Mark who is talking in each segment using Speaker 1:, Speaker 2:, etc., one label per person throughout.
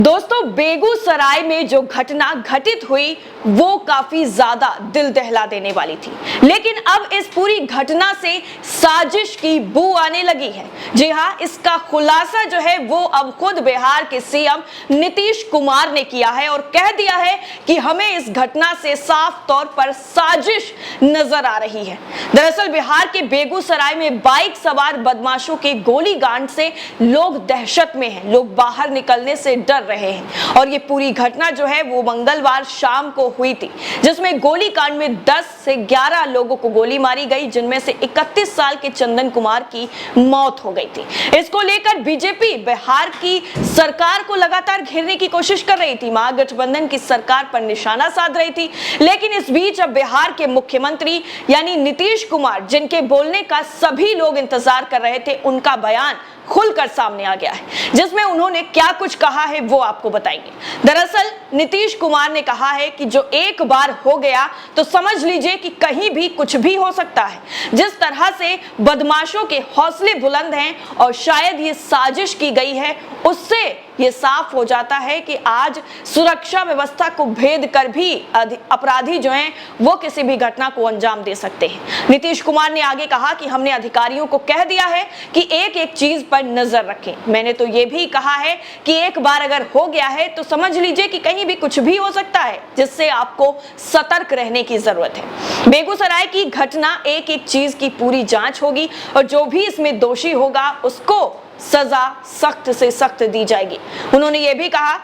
Speaker 1: दोस्तों, बेगूसराय में जो घटना घटित हुई वो काफी ज्यादा दिल दहला देने वाली थी, लेकिन अब इस पूरी घटना से साजिश की बू आने लगी है। जी हाँ, इसका खुलासा जो है वो अब खुद बिहार के सीएम नीतीश कुमार ने किया है और कह दिया है कि हमें इस घटना से साफ तौर पर साजिश नजर आ रही है। दरअसल बिहार के बेगूसराय में बाइक सवार बदमाशों के गोलीकांड से लोग दहशत में हैं, लोग बाहर निकलने से डर रहे हैं। और ये पूरी घटना जो है वो मंगलवार शाम को हुई थी, जिसमें गोलीकांड में 10 से 11 लोगों को गोली मारी गई, जिनमें से 31 साल के चंदन कुमार की मौत हो गई थी। इसको लेकर बीजेपी बिहार की सरकार को लगातार घेरने की कोशिश कर रही थी, महागठबंधन की सरकार पर निशाना साध रही थी। लेकिन इस बीच अब बिहार के मुख्यमंत्री यानी नीतीश कुमार, जिनके बोलने का सभी लोग इंतजार कर रहे थे, उनका बयान खुलकर सामने आ गया है, जिसमें उन्होंने क्या कुछ कहा है वो आपको बताएंगे। दरअसल नीतीश कुमार ने कहा है कि जो एक बार हो गया तो समझ लीजिए कि कहीं भी कुछ भी हो सकता है। जिस तरह से बदमाशों के हौसले बुलंद हैं और शायद ये साजिश की गई है, उससे ये साफ हो जाता है कि आज सुरक्षा व्यवस्था को भेद कर भी अपराधी जो हैं वो किसी भी घटना को अंजाम दे सकते हैं। नीतीश कुमार ने आगे कहा कि हमने अधिकारियों को कह दिया है कि एक एक चीज पर नजर रखें। मैंने तो ये भी कहा है कि एक बार अगर हो गया है तो समझ लीजिए कि कहीं भी कुछ भी हो सकता है, जिससे आपको सतर्क रहने की जरूरत है। बेगूसराय की घटना एक एक चीज की पूरी जांच होगी और जो भी इसमें दोषी होगा उसको सजा सख्त से सख्त दी जाएगी। उन्होंने ये भी कहा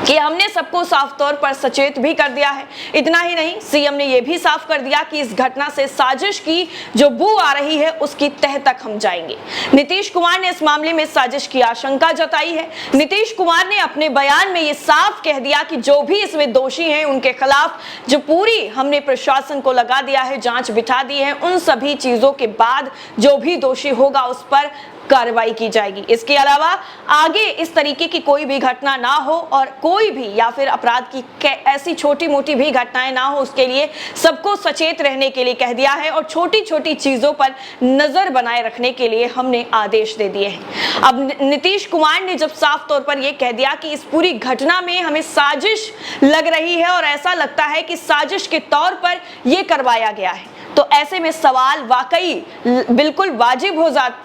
Speaker 1: कि हमने सबको साफ तौर पर सचेत भी कर दिया है। इतना ही नहीं, सीएम ने यह भी साफ कर दिया कि इस घटना से साजिश की जो बू आ रही है उसकी तह तक हम जाएंगे। नीतीश कुमार ने इस मामले में साजिश की आशंका जताई है। नीतीश कुमार ने अपने बयान में यह साफ कह दिया कि जो भी इसमें दोषी हैं उनके खिलाफ जो पूरी हमने प्रशासन को लगा दिया है, जांच बिठा दी है, उन सभी चीजों के बाद जो भी दोषी होगा उस पर कार्रवाई की जाएगी। इसके अलावा आगे इस तरीके की कोई भी घटना ना हो और कोई भी या फिर अपराध की ऐसी छोटी मोटी भी घटनाएं ना हो, उसके लिए सबको सचेत रहने के लिए कह दिया है और छोटी छोटी चीजों पर नजर बनाए रखने के लिए हमने आदेश दे दिए हैं। अब नीतीश कुमार ने जब साफ तौर पर यह कह दिया कि इस पूरी घटना में हमें साजिश लग रही है और ऐसा लगता है कि साजिश के तौर पर यह करवाया गया है, तो ऐसे में सवाल वाकई बिल्कुल वाजिब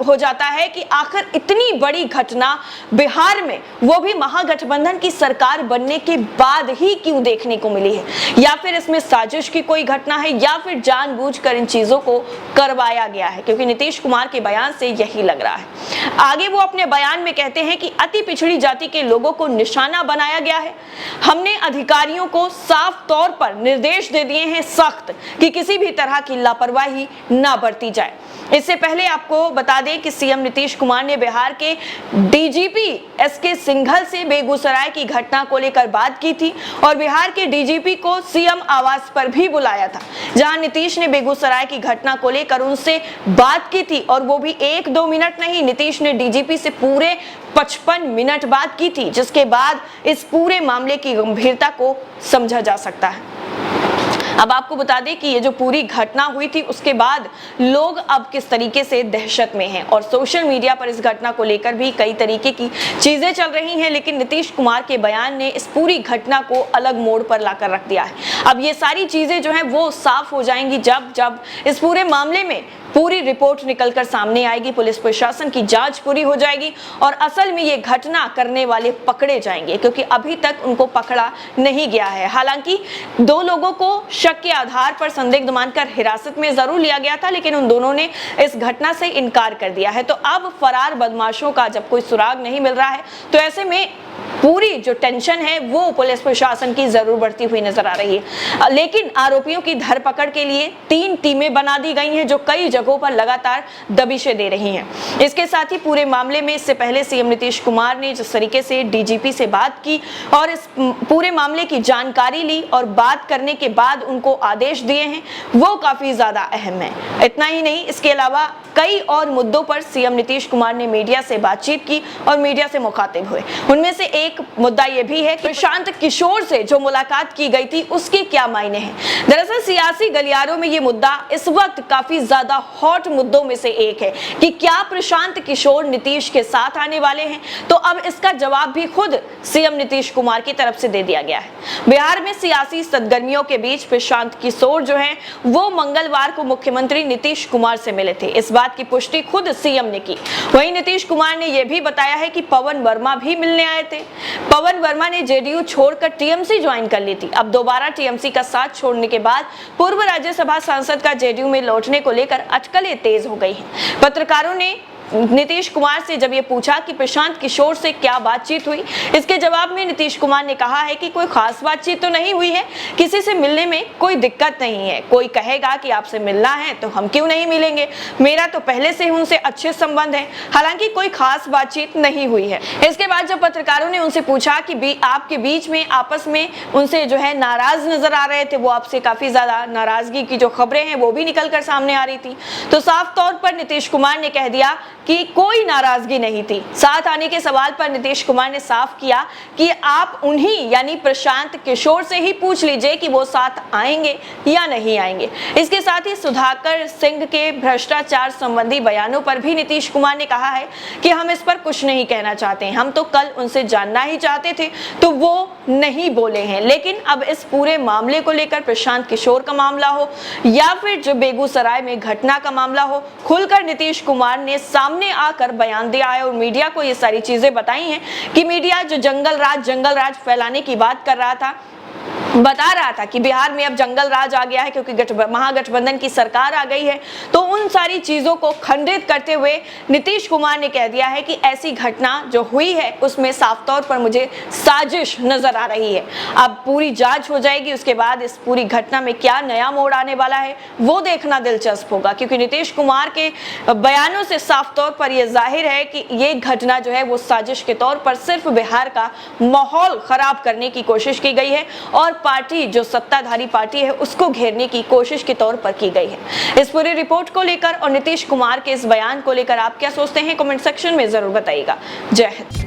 Speaker 1: हो जाता है कि आखिर इतनी बड़ी घटना बिहार में, वो भी महागठबंधन की सरकार बनने के बाद ही क्यों देखने को मिली है? या फिर इसमें साजिश की कोई घटना है या फिर जानबूझकर इन चीजों को करवाया गया है? क्योंकि नीतीश कुमार के बयान से यही लग रहा है। आगे वो अपने बयान में कहते हैं कि अति पिछड़ी जाति के लोगों को निशाना बनाया गया है। हमने अधिकारियों को साफ तौर पर निर्देश दे दिए हैं सख्त कि किसी भी तरह की लापरवाही ना बरती जाए। इससे पहले आपको बता दें कि सीएम नीतीश कुमार ने बिहार के डीजीपी एसके सिंघल से बेगूसराय की घटना को लेकर बात की थी और बिहार के डीजीपी को सीएम आवास पर भी बुलाया था, जहां नीतीश ने बेगूसराय की घटना को लेकर उनसे बात की थी और वो भी 1-2 मिनट नहीं, नीतीश ने डीजीपी से पूरे 55 मिनट बात की थी, जिसके बाद इस पूरे मामले की गंभीरता को समझा जा सकता है। अब आपको बता दें कि ये जो पूरी घटना हुई थी उसके बाद लोग अब किस तरीके से दहशत में हैं और सोशल मीडिया पर इस घटना को लेकर भी कई तरीके की चीजें चल रही हैं, लेकिन नीतीश कुमार के बयान ने इस पूरी घटना को अलग मोड़ पर लाकर रख दिया है। अब ये सारी चीजें जो हैं वो साफ हो जाएंगी जब इस पूरे मामले में पूरी रिपोर्ट निकलकर सामने आएगी, पुलिस प्रशासन की जांच पूरी हो जाएगी और असल में ये घटना करने वाले पकड़े जाएंगे, क्योंकि अभी तक उनको पकड़ा नहीं गया है। हालांकि 2 लोगों को शक के आधार पर संदिग्ध मानकर हिरासत में जरूर लिया गया था, लेकिन उन दोनों ने इस घटना से इनकार कर दिया है। तो अब फरार बदमाशों का जब कोई सुराग नहीं मिल रहा है तो ऐसे में पूरी जो टेंशन है वो पुलिस प्रशासन की जरूर बढ़ती हुई नजर आ रही है। लेकिन आरोपियों की धरपकड़ के लिए 3 टीमें बना दी गई हैं, जो कई जगहों पर लगातार दबिशें दे रही हैं। इसके साथ ही पूरे मामले में इससे पहले सीएम नीतीश कुमार ने जिस तरीके से डीजीपी से बात की और इस पूरे मामले की जानकारी ली और बात करने के बाद उनको आदेश दिए हैं, वो काफी ज्यादा अहम है। इतना ही नहीं, इसके अलावा कई और मुद्दों पर सीएम नीतीश कुमार ने मीडिया से बातचीत की और मीडिया से मुखातिब हुए। उनमें से एक एक मुद्दा यह भी है कि प्रशांत किशोर से जो मुलाकात की गई थी उसके क्या मायने हैं। दरअसल सियासी गलियारों में यह मुद्दा इस वक्त काफी ज्यादा हॉट मुद्दों में से एक है कि क्या प्रशांत किशोर नीतीश के साथ आने वाले हैं। तो अब इसका जवाब भी खुद सीएम नीतीश कुमार की तरफ से दे दिया गया है। बिहार में सियासी सरगर्मियों के बीच प्रशांत किशोर जो हैं वो मंगलवार को मुख्यमंत्री नीतीश कुमार से मिले थे। इस बात की पुष्टि खुद सीएम ने की। वहीं नीतीश कुमार ने यह भी बताया है कि पवन वर्मा भी मिलने आए थे। पवन वर्मा ने जेडीयू छोड़कर टीएमसी ज्वाइन कर ली थी। अब दोबारा टीएमसी का साथ छोड़ने के बाद पूर्व राज्यसभा सांसद का जेडीयू में लौटने को लेकर अटकलें तेज हो गई हैं। पत्रकारों ने नीतीश कुमार से जब ये पूछा कि प्रशांत किशोर से क्या बातचीत हुई, इसके जवाब में नीतीश कुमार ने कहा है कि कोई खास बातचीत तो नहीं हुई है, किसी से मिलने में कोई दिक्कत नहीं है। कोई कहेगा कि आपसे मिलना है तो हम क्यों नहीं मिलेंगे, मेरा तो पहले से ही उनसे अच्छे संबंध है। हालांकि कोई खास बातचीत नहीं हुई है। इसके बाद जब पत्रकारों ने उनसे पूछा कि आपके बीच में आपस में उनसे जो है नाराज नजर आ रहे थे, वो आपसे काफी ज्यादा नाराजगी की जो खबरें हैं वो भी निकल कर सामने आ रही थी, तो साफ तौर पर नीतीश कुमार ने कह दिया कि कोई नाराजगी नहीं थी। साथ आने के सवाल पर नीतीश कुमार ने साफ किया कि आप उन्हीं यानी प्रशांत किशोर से ही पूछ लीजिए कि वो साथ आएंगे या नहीं आएंगे। इसके साथ ही सुधाकर सिंह के भ्रष्टाचार संबंधी बयानों पर भी नीतीश कुमार ने कहा है कि हम इस पर कुछ नहीं कहना चाहते, हम तो कल उनसे जानना ही चाहते थे तो वो नहीं बोले हैं। लेकिन अब इस पूरे मामले को लेकर प्रशांत किशोर का मामला हो या फिर जो बेगूसराय में घटना का मामला हो, खुलकर नीतीश कुमार ने सामने आकर बयान दिया है और मीडिया को ये सारी चीजें बताई हैं कि मीडिया जो जंगल राज फैलाने की बात कर रहा था, बता रहा था कि बिहार में अब जंगल राज आ गया है क्योंकि महागठबंधन की सरकार आ गई है, तो उन सारी चीजों को खंडित करते हुए नीतीश कुमार ने कह दिया है कि ऐसी घटना जो हुई है उसमें साफ तौर पर मुझे साजिश नजर आ रही है। अब पूरी जांच हो जाएगी, उसके बाद इस पूरी घटना में क्या नया मोड़ आने वाला है वो देखना दिलचस्प होगा, क्योंकि नीतीश कुमार के बयानों से साफ तौर पर यह जाहिर है कि ये घटना जो है वो साजिश के तौर पर सिर्फ बिहार का माहौल खराब करने की कोशिश की गई है और पार्टी जो सत्ताधारी पार्टी है उसको घेरने की कोशिश के तौर पर की गई है। इस पूरी रिपोर्ट को लेकर और नीतीश कुमार के इस बयान को लेकर आप क्या सोचते हैं, कमेंट सेक्शन में जरूर बताइएगा। जय हिंद।